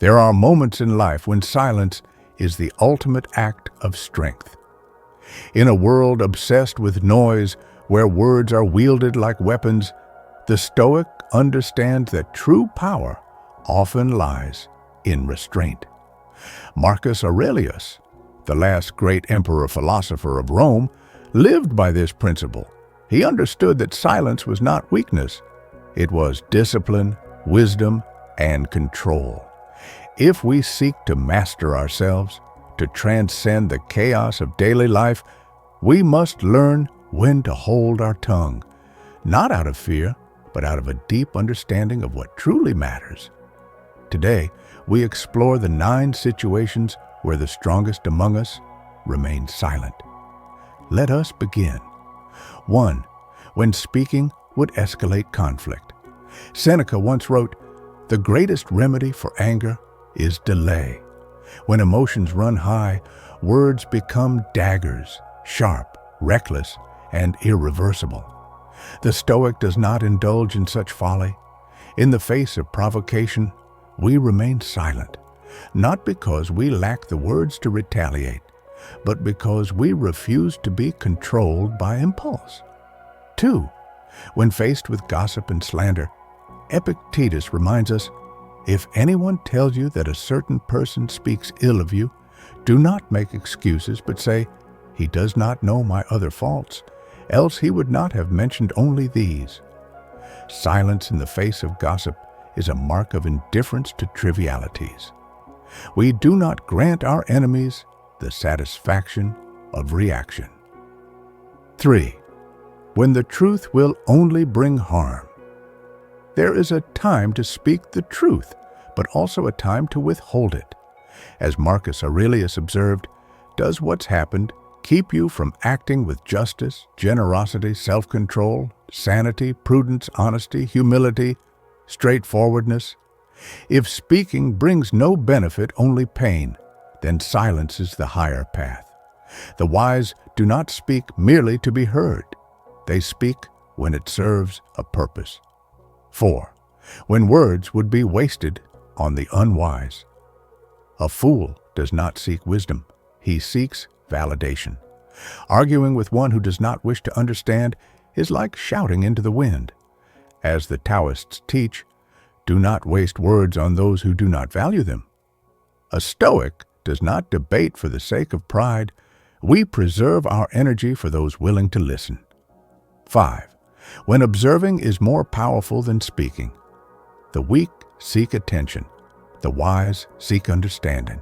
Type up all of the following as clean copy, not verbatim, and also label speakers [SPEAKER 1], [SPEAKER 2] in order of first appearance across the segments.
[SPEAKER 1] There are moments in life when silence is the ultimate act of strength. In a world obsessed with noise, where words are wielded like weapons, the Stoic understands that true power often lies in restraint. Marcus Aurelius, the last great emperor-philosopher of Rome, lived by this principle. He understood that silence was not weakness. It was discipline, wisdom, and control. If we seek to master ourselves, to transcend the chaos of daily life, we must learn when to hold our tongue, not out of fear, but out of a deep understanding of what truly matters. Today, we explore the 9 situations where the strongest among us remain silent. Let us begin. 1. When speaking would escalate conflict. Seneca once wrote, "The greatest remedy for anger is delay." When emotions run high, words become daggers, sharp, reckless, and irreversible. The Stoic does not indulge in such folly. In the face of provocation, we remain silent, not because we lack the words to retaliate, but because we refuse to be controlled by impulse. 2. When faced with gossip and slander, Epictetus reminds us, "If anyone tells you that a certain person speaks ill of you, do not make excuses, but say, 'He does not know my other faults, else he would not have mentioned only these.'" Silence in the face of gossip is a mark of indifference to trivialities. We do not grant our enemies the satisfaction of reaction. 3. When the truth will only bring harm. There is a time to speak the truth, but also a time to withhold it. As Marcus Aurelius observed, does what's happened keep you from acting with justice, generosity, self-control, sanity, prudence, honesty, humility, straightforwardness? If speaking brings no benefit, only pain, then silence is the higher path. The wise do not speak merely to be heard. They speak when it serves a purpose. 4. When words would be wasted on the unwise. A fool does not seek wisdom. He seeks validation. Arguing with one who does not wish to understand is like shouting into the wind. As the Taoists teach, do not waste words on those who do not value them. A Stoic does not debate for the sake of pride. We preserve our energy for those willing to listen. 5. When observing is more powerful than speaking. The weak seek attention. The wise seek understanding.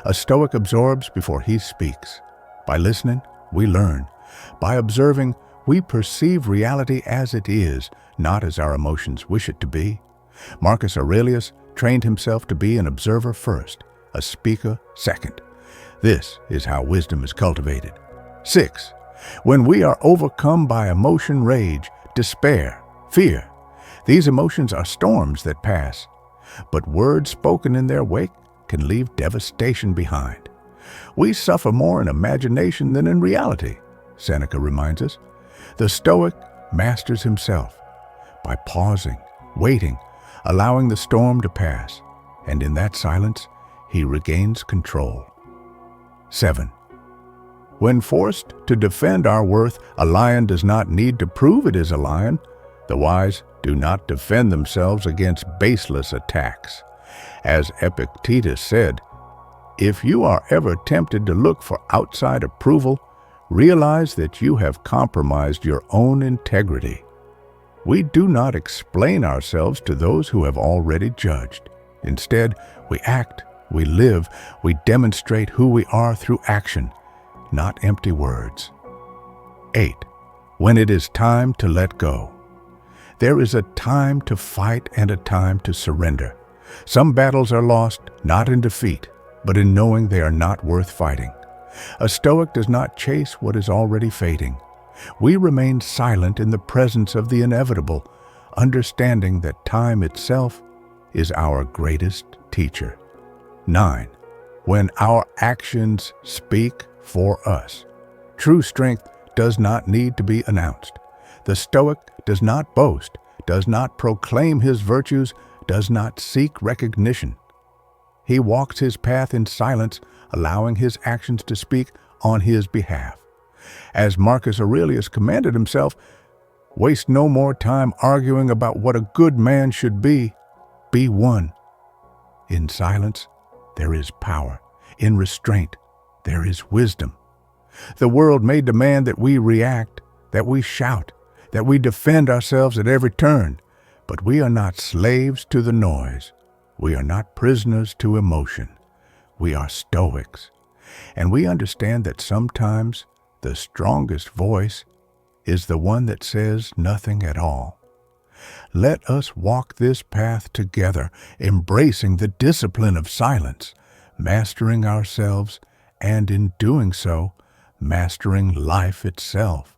[SPEAKER 1] A Stoic absorbs before he speaks. By listening, we learn. By observing, we perceive reality as it is, not as our emotions wish it to be. Marcus Aurelius trained himself to be an observer first, a speaker second. This is how wisdom is cultivated. 6. When we are overcome by emotion, rage, despair, fear. These emotions are storms that pass, but words spoken in their wake can leave devastation behind. We suffer more in imagination than in reality, Seneca reminds us. The Stoic masters himself by pausing, waiting, allowing the storm to pass, and in that silence, he regains control. 7. When forced to defend our worth, a lion does not need to prove it is a lion. The wise do not defend themselves against baseless attacks. As Epictetus said, if you are ever tempted to look for outside approval, realize that you have compromised your own integrity. We do not explain ourselves to those who have already judged. Instead, we act, we live, we demonstrate who we are through action, not empty words. 8. When it is time to let go. There is a time to fight and a time to surrender. Some battles are lost, not in defeat, but in knowing they are not worth fighting. A Stoic does not chase what is already fading. We remain silent in the presence of the inevitable, understanding that time itself is our greatest teacher. 9. When our actions speak for us. True strength does not need to be announced. The Stoic does not boast, does not proclaim his virtues, does not seek recognition. He walks his path in silence, allowing his actions to speak on his behalf. As Marcus Aurelius commanded himself, waste no more time arguing about what a good man should be. Be one. In silence, there is power. In restraint, there is wisdom. The world may demand that we react, that we shout, that we defend ourselves at every turn, but we are not slaves to the noise. We are not prisoners to emotion. We are Stoics, and we understand that sometimes the strongest voice is the one that says nothing at all. Let us walk this path together, embracing the discipline of silence, mastering ourselves, and in doing so, mastering life itself.